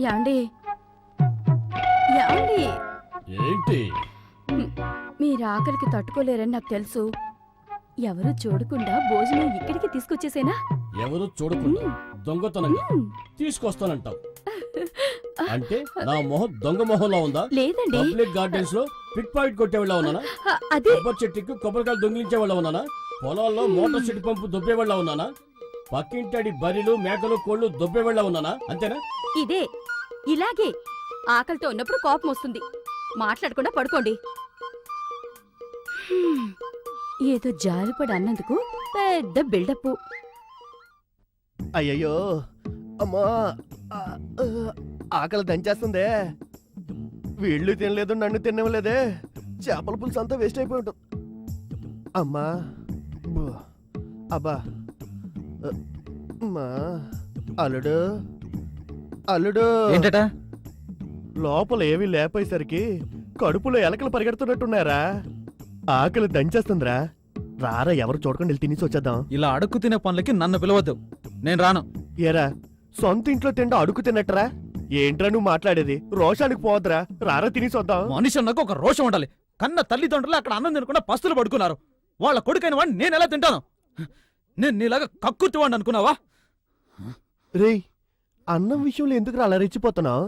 యాండి యాండి ఏంటి? మీరు ఆకలికి తట్టుకోలేరని నాకు తెలుసు. ఎవరు చూడకుండా భోజనం ఇక్కడికి తీసుకొచ్చేసేనా? ఎవరు చూడకుండా దొంగతనంగా తీసుకొస్తానంటావు అంటే నా మొహం దొంగ మొహంలో ఉందా? లేదండి. పబ్లిక్ గార్డెన్స్ లో పిక్ పాయింట్ కొట్టేవాళ్ళ ఉన్నానా? అదే కొబ్బరి చెట్టుకి కొబ్బరికాయలు దొంగిలించేవాళ్ళ ఉన్నానా? పొలాల్లో మోటార్ చెట్టు పంపు దొబ్బేవాళ్ళ ఉన్నానా? పక్కింటడి బరిలు మేకలు కోళ్లు దొబ్బేవాళ్ళ ఉన్నానా? అంతేనా? ఇదే ఇలాగే ఆకలితో ఉన్నప్పుడు కోపం వస్తుంది. మాట్లాడకుండా పడుకోండి. ఏదో జాలిపడి అన్నందుకు పెద్ద బిల్డప్. అయ్యయ్యో అమ్మా, ఆకలి దంచేస్తుందే. వీళ్ళు తినలేదు, నన్ను తినలేదే. చేపల పులుసు అంతా వేస్ట్ అయిపోయి ఉంటుంది. అమ్మా అబ్బా అమ్మా. అల్లుడు అల్లుడు, ఏంటట? లోపల ఏమీ లేపేసరికి కడుపులో ఎలకలు పరిగెడుతున్నట్టున్నారా? ఆకలి దంచేస్తుందిరా. రారా, ఎవరు చూడకుండా వెళ్ళి తినేసి వచ్చేద్దాం. ఇలా అడుక్కు తినే పనులకి నన్ను పిలవద్దు, నేను రాను. ఏరా, సొంత ఇంట్లో తిండా అడుగు తిన్నట్టరా? ఏంట్రా నువ్వు మాట్లాడేది? రోషానికి పోవద్దురా, రారా తినేసి వద్దాం. మనిషి అన్నాక ఒక రోషం ఉండాలి. కన్న తల్లిదండ్రులు అక్కడ అన్నం తినకుండా పస్తులు పడుకున్నారు. వాళ్ళ కొడుకైన వాడిని నేను ఎలా తింటాను? నేను నీలాగా కక్కుర్తివాడిని అనుకున్నావా? రేయ్, అన్నం విషయంలో ఎందుకు అలా రెచ్చిపోతున్నావు?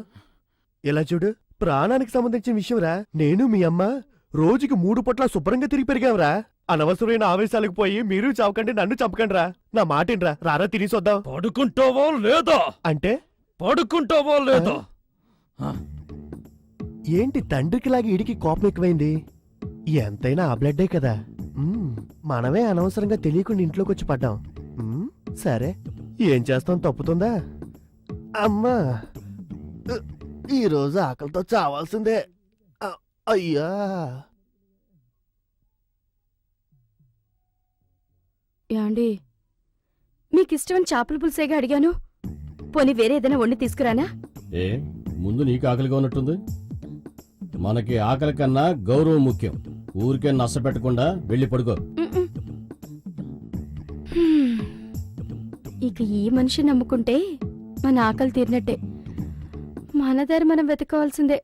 ఇలా చూడు, ప్రాణానికి సంబంధించిన విషయంరా. నేను మీ అమ్మ రోజుకి 3 పూట్ల శుభ్రంగా తిరిగి పెరిగాంరా. అనవసరమైన ఆవేశాలకు పోయి మీరు చంపకండి, నన్ను చంపకండి రా. నా మాటేనరా, రారా తినేసొద్దాం. పడుకుంటావో లేదో? అంటే పడుకుంటావో లేదో? ఏంటి తండ్రికిలాగా ఇడికి కోపం ఎక్కువైంది? ఎంతైనా ఆ బ్లడ్డే కదా. మనమే అనవసరంగా తెలియకుండా ఇంట్లోకి వచ్చి పడ్డాం. సరే, ఏం చేస్తాం, తప్పుతుందా? అమ్మా, ఈరోజు ఆకలితో చావాల్సిందే. అయ్యా, యాండి మీకిష్టమని చేపల పులుసేగా అడిగాను. పోనీ వేరే ఏదైనా వండి తీసుకురానా? ఏ ముందు నీకు ఆకలిగా ఉన్నట్టుంది. మనకి ఆకలి కన్నా గౌరవం ముఖ్యం. ఊరికే నచ్చ పెట్టకుండా వెళ్ళి పడుకో. ఇక ఈ మనిషి నమ్ముకుంటే మన ఆకలి తీరినట్టే. మన దారి మనం వెతకవలసిందే.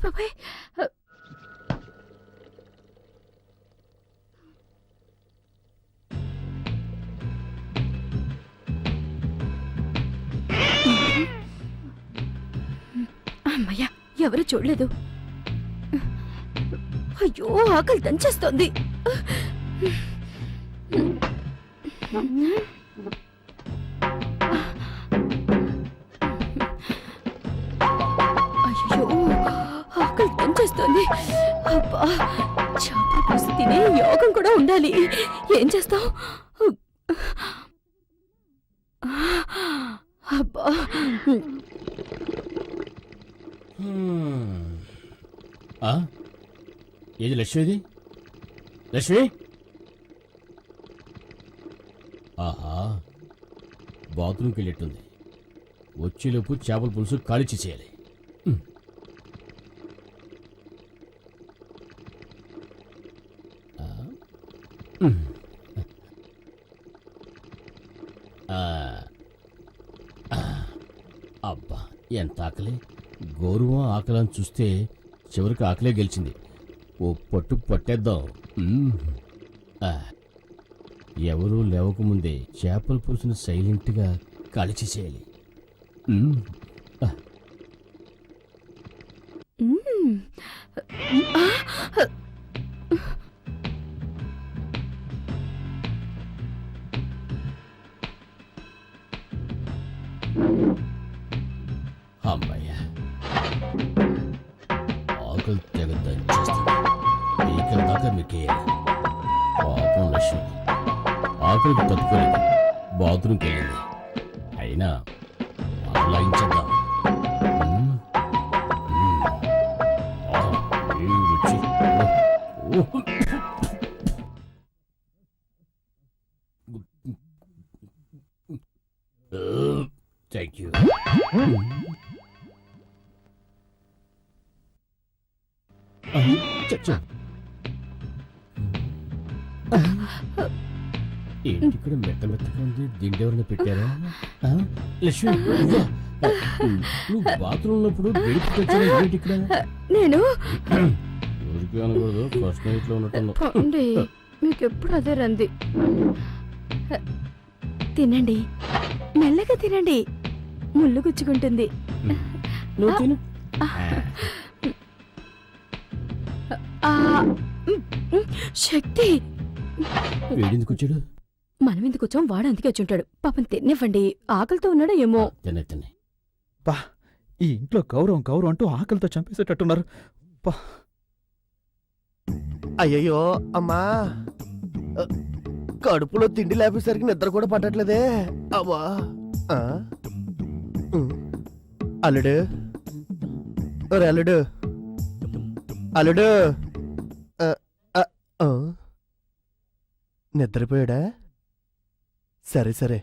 బాబాయ్, అమ్మయ్యా, ఎవరు చూడలేదు. అయ్యో, ఆకలి దంచేస్తోంది. అయ్యో, ఆకలి దంచేస్తోంది. అబ్బా, చేపల పులుసు తినే యోగం కూడా ఉండాలి. ఏం చేస్తాం? అబ్బా, ఏది లక్ష్మిది? లక్ష్మి, ఆహా, బాత్రూమ్కి వెళ్ళిట్టుంది. వచ్చేలోపు చేపల పులుసు కాలిచి చేయాలి. అబ్బా, ఎంత ఆకలి! గౌరవం ఆకలని చూస్తే చివరికి ఆకలే గెలిచింది. ఓ పట్టు పట్టేద్దాం. ఎవరూ లేవకముందే చేపల పులుసుని సైలెంట్గా కాల్చేసేయాలి. అమ్మయ్యా, ఆకలి తెగ దంచేస్తుంది. ఇక్కడ దాకా మీకేయాలి. పాపం లక్ష్మి ఆకలికి తట్టుకోలేదు, బాత్రూమ్కి వెళ్ళింది. అయినా మనం లాగించేద్దాం. మ్మ్. మ్మ్. ఆహా, ఏం రుచి. ఓ. Thank you. ఏంటి ఇక్కడ మెత్త మెత్తగా ఉంది? దీంట్లో ఎవరైనా పెట్టారా? ఆ? లక్ష్మి, నువ్వా? నువ్వు బాత్రూమ్ ఉన్నప్పుడు ఏంటి ఇక్కడ? నేను ఊరికి అనకూడదు, ఫస్ట్ నైట్ లో ఉన్నట్టు. పండి మీకు ఎప్పుడు అదే రంది. తినండి, మెల్లగా తినండి, ముళ్ళు గుచ్చుకుంటుంది. నువ్వు తిను. ఆ, శక్తి, వేడిందుకు వచ్చాడు? మనం ఎందుకు వచ్చాం? వాడు అందుకే వచ్చి ఉంటాడు. పాపం తినివ్వండి, ఆకలితో ఉన్నాడో ఏమో. తినే తినే. పా, ఈ ఇంట్లో గౌరవం గౌరవం అంటూ ఆకలితో చంపేసేటట్టున్నారు. పా, అయ్యయ్యో అమ్మా, కడుపులో తిండి లేపేసరికి నిద్ర కూడా పట్టట్లేదే. అమ్మా. ఆ? ఉమ్. అల్లుడు, ఒరే అల్లుడు, అల్లుడు. ఆ, ఆ, ఆ. నిద్రపోయాడా? సరే సరే,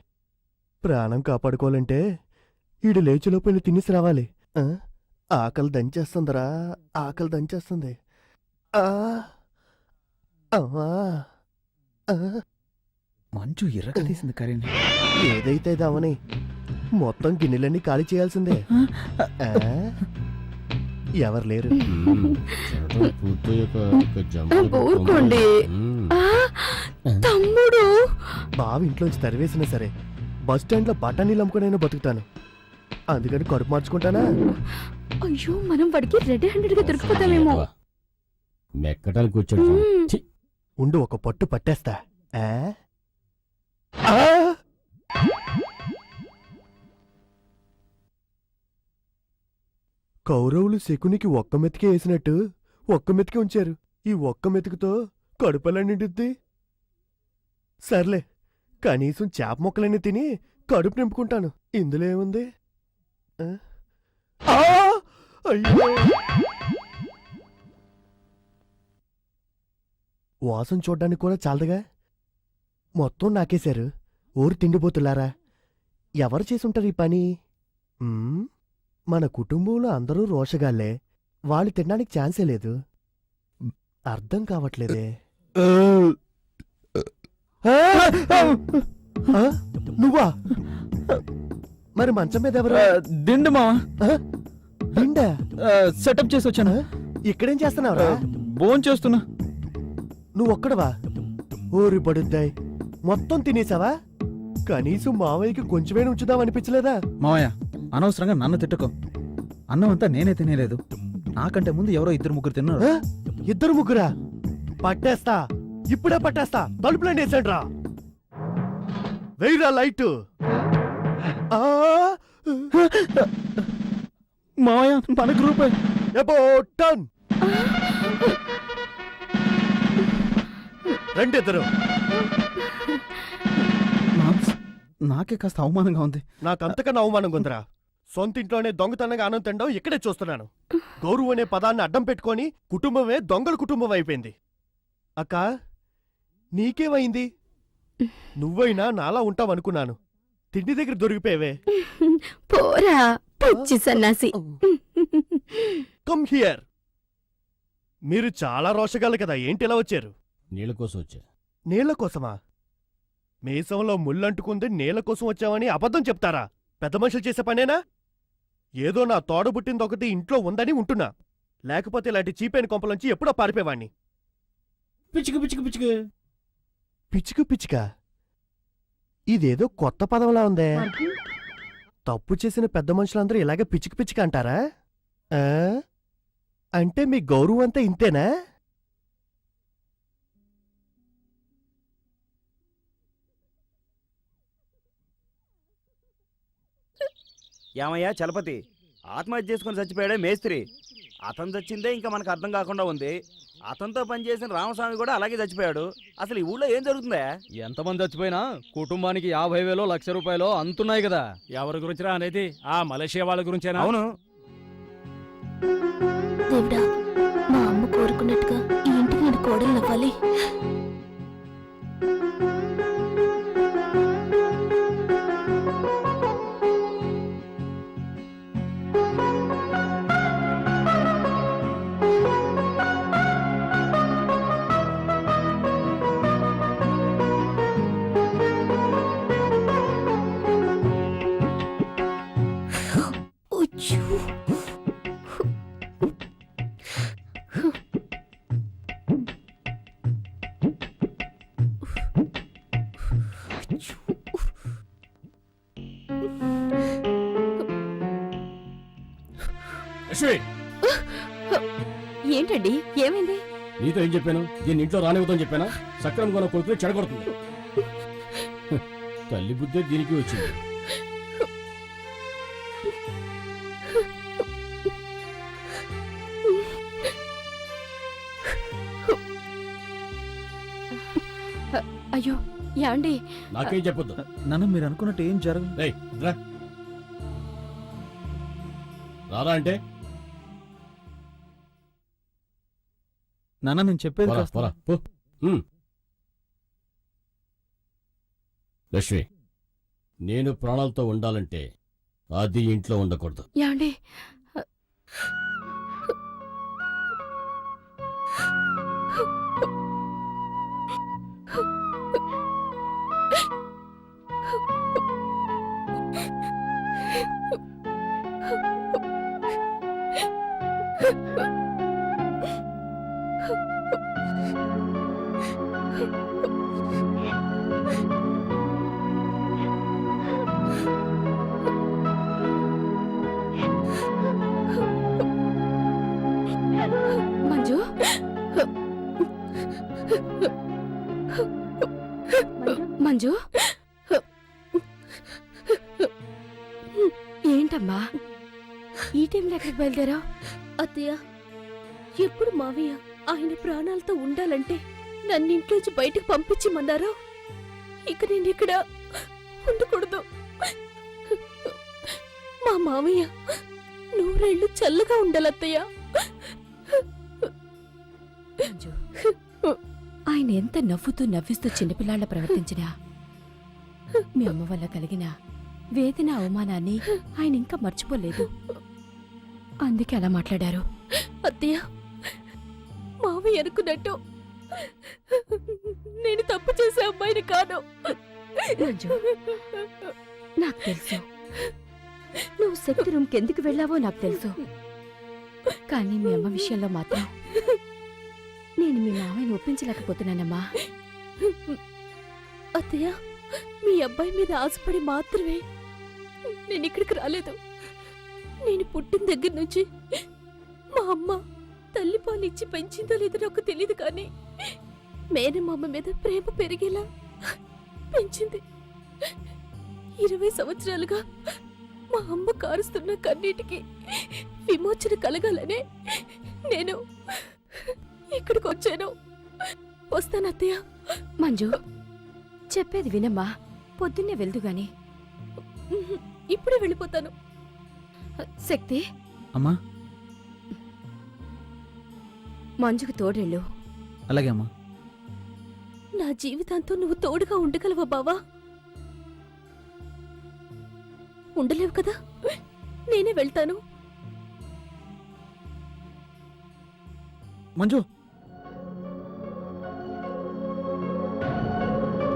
ప్రాణం కాపాడుకోవాలంటే ఈడు లేచిలోపు వెళ్ళి తినేసి రావాలి. ఆ? ఆకలి దంచేస్తుందిరా, ఆకలి దంచేస్తుంది. ఆ, అమ్మా. ఆ. మంచు ఎర్రగా తీసింది కరీని. ఏదైతే దామని మొత్తం గిన్నెలన్నీ ఖాళీ చేయాల్సిందే. ఆ? ఎవరు లేరు. ఊరుకోండి. ఆ, తమ్ముడు, బావి ఇంట్లోంచి తరివేసినా సరే బస్ స్టాండ్లో బఠానీలు అమ్ముకునైనా బతుకుతాను. అందుకని కడుపు మార్చుకుంటానా? అయ్యో, మనం వాడికి రెడ్ హ్యాండెడ్ గా దొరికిపోతామేమో. మెక్కటానికి వచ్చాడు. మ్మ్. ఛీ, ఉండు, ఒక పట్టు పట్టేస్తా. ఆ? ఆ! కౌరవులు శకునికి ఒక్క మెతికే వేసినట్టు ఒక్క మెతికే ఉంచారు. ఈ ఒక్క మెతుకుతో కడుపెలా నిండుద్ది? సర్లే, కనీసం చేప మొక్కలన్నీ తిని కడుపు నింపుకుంటాను. ఇందులో ఏముంది? ఆ? ఆ! అయ్యో! వాసన చూడ్డానికి కూడా చాలదుగా, మొత్తం నాకేశారు. ఊరు తిండిపోతులారా, ఎవరు చేసుంటారు ఈ పని? ఉమ్, మన కుటుంబంలో అందరూ రోషగాళ్లే, వాళ్ళు తినడానికి ఛాన్సే లేదు. అర్థం కావట్లేదే. ఆ! ఆ? నువ్వా? మరి మంచం మీద ఎవరు? దిండు మా నిండా సెటప్ చేసి వచ్చాను. ఇక్కడేం చేస్తున్నావురా? భోన్ చేస్తున్నా. నువ్వొక్కడవా? ఊరి పడుద్దాయి, మొత్తం తినేసావా? కనీసం మావయ్యకి కొంచెమే ఉంచుదాం అనిపించలేదా? మావయ్య, అనవసరంగా నన్ను తిట్టుకో. అన్నం అంతా నేనే తినేలేదు, నాకంటే ముందు ఎవరో ఇద్దరు ముగ్గురు తిన్నారు. ఆ? ఇద్దరు ముగ్గురా? పట్టేస్తా, ఇప్పుడే పట్టేస్తా. తలుపులండి వేసండ్రా, వెయ్యిరా లైట్. ఆ! మావయ్య, మన గ్రూపే. About 10. రెండిద్దరు. నాకే కాస్త అవమానంగా ఉంది. నాకంతకన్నా అవమానం ఉందిరా. సొంత ఇంట్లోనే దొంగతనంగా ఆనందం తినడం ఇక్కడే చూస్తున్నాను. గౌరవం అనే పదాన్ని అడ్డం పెట్టుకొని కుటుంబమే దొంగల కుటుంబం అయిపోయింది. అక్క, నీకేమైంది? నువ్వైనా నాలా ఉంటావనుకున్నాను. తిండి దగ్గర దొరికిపోయావే. పోరా పిచ్చి సన్నాసి. Come here. మీరు చాలా రోషగాలు కదా, ఏంటి ఇలా వచ్చారు? నీళ్ళ కోసం వచ్చా. నీళ్ల కోసమా? మీసంలో ముళ్ళంటుకుంది నీళ్ల కోసం వచ్చామని అబద్ధం చెప్తారా? పెద్ద మనుషులు చేసే పనేనా? ఏదో నా తోడబుట్టిందొకటి ఇంట్లో ఉందని ఉంటున్నా, లేకపోతే ఇలాంటి చీపైన కొంపలోంచి ఎప్పుడో పారిపోయేవాణ్ణి. పిచ్చుకు పిచ్చుకు పిచ్చుకు. పిచ్చుకు పిచ్చుక? ఇదేదో కొత్త పదంలా ఉందే. తప్పు చేసిన పెద్ద మనుషులందరూ ఇలాగే పిచ్చుకు పిచ్చుక అంటారా? ఆ? అంటే మీ గౌరవం అంతా ఇంతేనా? ఏమయ్యా చలపతి, ఆత్మహత్య చేసుకుని చచ్చిపోయాడే మేస్త్రి. అతను చచ్చిందే ఇంకా మనకు అర్థం కాకుండా ఉంది. అతనితో పనిచేసిన రామస్వామి కూడా అలాగే చచ్చిపోయాడు. అసలు ఈ ఊళ్ళో ఏం జరుగుతుందా? ఎంతమంది చచ్చిపోయినా కుటుంబానికి 50,000 లక్ష రూపాయలు అంతున్నాయి కదా. ఎవరి గురించిరా అనేది? ఆ మలేషియా వాళ్ళ గురించేనా? అవును. దేవుడా, మా అమ్మ కోరుకున్నట్టుగా ఈ ఇంటికి నేను కోడలు అవ్వాలి. లక్ష్మి, ఏంటండి, ఏమైంది? నీతో ఏం చెప్పాను? దీన్ని ఇంట్లో రానివ్వదని చెప్పానా? సక్రమ కొన కొడుకుని చెడగొడుతుంది. తల్లి బుద్ధే దీనికి వచ్చింది. అయ్యో యాండి, నాకేం చెప్పొద్దు. నన్ను మీరు అనుకున్నట్టు ఏం జరగదు. రేయ్, రా. రారా అంటే నాన్న నేను చెప్పేది పోరా, కాస్త- పోరా, పో. లక్ష్మి, నేను ప్రాణాలతో ఉండాలంటే అది ఇంట్లో ఉండకూడదు. యాండి, మంజు, మంజు, ఏంటమ్మా ఈ టైంలో ఎక్కడికి బయలుదేరావు? అత్తయ్య, ఎప్పుడు మావయ్య ఆయన ప్రాణాలతో ఉండాలంటే నన్ను ఇంట్లోంచి బయటకు పంపించమన్నారో, ఇక నేను ఇక్కడ ఉండకూడదు. మా మావయ్య 100 ఏళ్ళు చల్లగా ఉండాలత్తయ్య. మంజు, ఆయన ఎంత నవ్వుతూ నవ్విస్తూ చిన్నపిల్లాళ్ళ ప్రవర్తించినా మీ అమ్మ వల్ల కలిగిన వేదన అవమానాన్ని ఆయన ఇంకా మర్చిపోలేదు. అందుకే అలా మాట్లాడారు. అత్తయ్య, మావయ్య అనుకున్నట్టు నేను తప్పు చేసే అమ్మాయిని కాను. మంజు, నాకు తెలుసు నువ్వు శక్తి రూమ్కి ఎందుకు వెళ్ళావో నాకు తెలుసు. కానీ మీ అమ్మ విషయంలో మాత్రం నేను మీ మామయ్యని ఒప్పించలేకపోతున్నానమ్మా. అత్తయ్య, మీ అబ్బాయి మీద ఆశపడి మాత్రమే నేను ఇక్కడికి రాలేదు. నేను పుట్టిన దగ్గర నుంచి మా అమ్మ తల్లిపాలు ఇచ్చి పెంచిందో లేదో నాకు తెలియదు, కానీ మేనమామ మీద ప్రేమ పెరిగేలా పెంచింది. 20 సంవత్సరాలుగా మా అమ్మ కారుస్తున్న కన్నీటికి విమోచన కలగాలనే నేను ఇక్కడికి వచ్చాను. వస్తానత్తయ్య. మంజు, చెప్పేది వినమ్మా. పొద్దున్నే వెళ్దు గాని. ఇప్పుడే వెళ్ళిపోతాను. శక్తి, అమ్మా. మంజుకు తోడెళ్ళు. అలాగే అమ్మా. నా జీవితాంతో నువ్వు తోడుగా ఉండగలవా బావా? ఉండలేవు కదా, నేనే వెళ్తాను. మంజు,